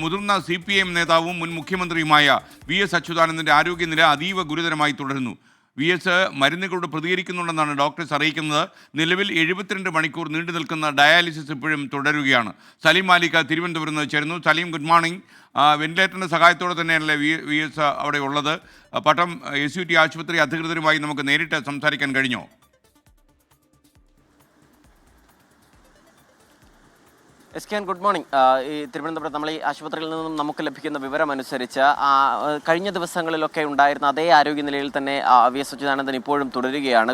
മുതിർന്ന CPIM നേതാവും മുൻ മുഖ്യമന്ത്രിയുമായ VS അച്യുതാനന്ദന്റെ ആരോഗ്യനില അതീവ ഗുരുതരമായി തുടരുന്നു. VS മരുന്നുകളോട് പ്രതികരിക്കുന്നുണ്ടെന്നാണ് ഡോക്ടേഴ്സ് അറിയിക്കുന്നത്. നിലവിൽ 72 മണിക്കൂർ നീണ്ടു നിൽക്കുന്ന ഡയാലിസിസ് ഇപ്പോഴും തുടരുകയാണ്. സലീം മാലിക് തിരുവനന്തപുരത്ത് നിന്ന് ചേരുന്നു. Saleem, good morning. വെന്റിലേറ്ററിന്റെ സഹായത്തോടെ തന്നെയല്ലേ VS അവിടെ ഉള്ളത്? പട്ടം SUT ആശുപത്രി അധികൃതരുമായി നമുക്ക് നേരിട്ട് സംസാരിക്കാൻ കഴിഞ്ഞോ? Good morning. ഈ തിരുവനന്തപുരത്ത് നമ്മൾ ഈ ആശുപത്രിയിൽ നിന്നും നമുക്ക് ലഭിക്കുന്ന വിവരമനുസരിച്ച് കഴിഞ്ഞ ദിവസങ്ങളിലൊക്കെ ഉണ്ടായിരുന്ന അതേ ആരോഗ്യനിലയിൽ തന്നെ VS അച്യുതാനന്ദൻ ഇപ്പോഴും തുടരുകയാണ്.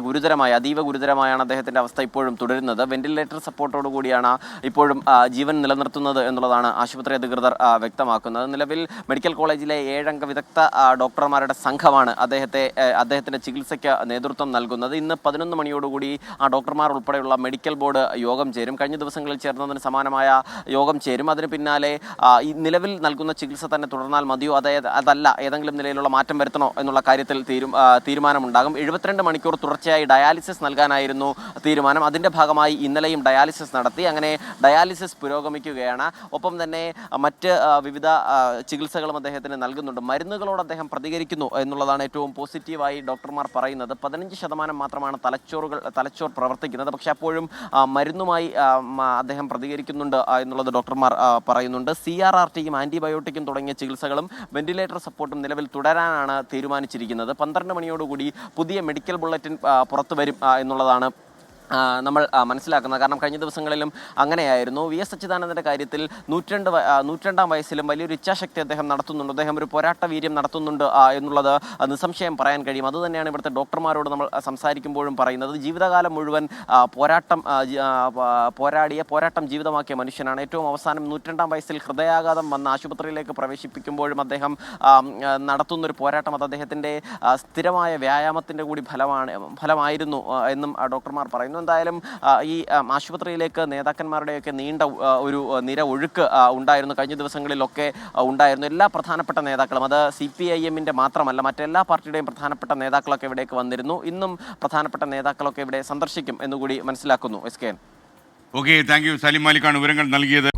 അതീവ ഗുരുതരമായാണ് അദ്ദേഹത്തിൻ്റെ അവസ്ഥ ഇപ്പോഴും തുടരുന്നത്. വെന്റിലേറ്റർ സപ്പോർട്ടോടു കൂടിയാണ് ഇപ്പോഴും ജീവൻ നിലനിർത്തുന്നത് എന്നുള്ളതാണ് ആശുപത്രി അധികൃതർ വ്യക്തമാക്കുന്നത്. നിലവിൽ മെഡിക്കൽ കോളേജിലെ 7 അംഗ വിദഗ്ധ ഡോക്ടർമാരുടെ സംഘമാണ് അദ്ദേഹത്തിൻ്റെ ചികിത്സയ്ക്ക് നേതൃത്വം നൽകുന്നത്. ഇന്ന് 11 മണിയോടുകൂടി ഡോക്ടർമാർ ഉൾപ്പെടെയുള്ള മെഡിക്കൽ ബോർഡ് യോഗം ചേരും. കഴിഞ്ഞ ദിവസങ്ങളിൽ ചേർന്നതിന് സമാനമായ യോഗം ചേരും. അതിന് പിന്നാലെ ഈ നിലവിൽ നൽകുന്ന ചികിത്സ തന്നെ തുടർന്നാൽ മതിയോ, അതല്ല ഏതെങ്കിലും നിലയിലുള്ള മാറ്റം വരുത്തണോ എന്നുള്ള കാര്യത്തിൽ തീരുമാനമുണ്ടാകും. 72 മണിക്കൂർ തുടർച്ചയായി ഡയാലിസിസ് നൽകാനായിരുന്നു തീരുമാനം. അതിൻ്റെ ഭാഗമായി ഇന്നലെയും ഡയാലിസിസ് നടത്തി. അങ്ങനെ ഡയാലിസിസ് പുരോഗമിക്കുകയാണ്. ഒപ്പം തന്നെ മറ്റ് വിവിധ ചികിത്സകളും അദ്ദേഹത്തിന് നൽകുന്നുണ്ട്. മരുന്നുകളോട് അദ്ദേഹം പ്രതികരിക്കുന്നു എന്നുള്ളതാണ് ഏറ്റവും പോസിറ്റീവായി ഡോക്ടർമാർ പറയുന്നത്. 15% മാത്രമാണ് തലച്ചോർ പ്രവർത്തിക്കുന്നത്. പക്ഷേ അപ്പോഴും മരുന്നുമായി അദ്ദേഹം പ്രതികരിക്കുന്നുണ്ട് എന്നുള്ളത് ഡോക്ടർമാർ പറയുന്നുണ്ട്. CRRTയും ആൻറ്റിബയോട്ടിക്കും തുടങ്ങിയ ചികിത്സകളും വെന്റിലേറ്റർ സപ്പോർട്ടും നിലവിൽ തുടരാനാണ് തീരുമാനിച്ചിരിക്കുന്നത്. 12 മണിയോടുകൂടി പുതിയ മെഡിക്കൽ ബുള്ളറ്റിൻ പുറത്തു വരും എന്നുള്ളതാണ് നമ്മൾ മനസ്സിലാക്കുന്നത്. കാരണം കഴിഞ്ഞ ദിവസങ്ങളിലും അങ്ങനെയായിരുന്നു. VS അച്യുതാനന്ദൻ്റെ കാര്യത്തിൽ 102ാം വയസ്സിലും വലിയൊരു ഇച്ഛാശക്തി അദ്ദേഹം നടത്തുന്നുണ്ട്. അദ്ദേഹം ഒരു പോരാട്ട വീര്യം നടത്തുന്നുണ്ട് എന്നുള്ളത് നിസ്സംശയം പറയാൻ കഴിയും. അതുതന്നെയാണ് ഇവിടുത്തെ ഡോക്ടർമാരോട് നമ്മൾ സംസാരിക്കുമ്പോഴും പറയുന്നത്. ജീവിതകാലം മുഴുവൻ പോരാട്ടം ജീവിതമാക്കിയ മനുഷ്യനാണ്. ഏറ്റവും അവസാനം 102ാം വയസ്സിൽ ഹൃദയാഘാതം വന്ന് ആശുപത്രിയിലേക്ക് പ്രവേശിപ്പിക്കുമ്പോഴും അദ്ദേഹം നടത്തുന്നൊരു പോരാട്ടം അത് അദ്ദേഹത്തിൻ്റെ സ്ഥിരമായ വ്യായാമത്തിൻ്റെ കൂടി ഫലമായിരുന്നു എന്നും ഡോക്ടർമാർ പറയുന്നു. എന്തായാലും ഈ ആശുപത്രിയിലേക്ക് നേതാക്കന്മാരുടെയൊക്കെ നീണ്ട ഒരു നിര ഒഴുക്ക് ഉണ്ടായിരുന്നു. കഴിഞ്ഞ ദിവസങ്ങളിലൊക്കെ ഉണ്ടായിരുന്നു. എല്ലാ പ്രധാനപ്പെട്ട നേതാക്കളും, അത് CPIMൻ്റെ മാത്രമല്ല മറ്റെല്ലാ പാർട്ടിയുടെയും പ്രധാനപ്പെട്ട നേതാക്കളൊക്കെ ഇവിടേക്ക് വന്നിരുന്നു. ഇന്നും പ്രധാനപ്പെട്ട നേതാക്കളൊക്കെ ഇവിടെ സന്ദർശിക്കും എന്നുകൂടി മനസ്സിലാക്കുന്നു. Okay, thank you. സലീം മാലിക്കാണ് വിവരങ്ങൾ നൽകിയത്.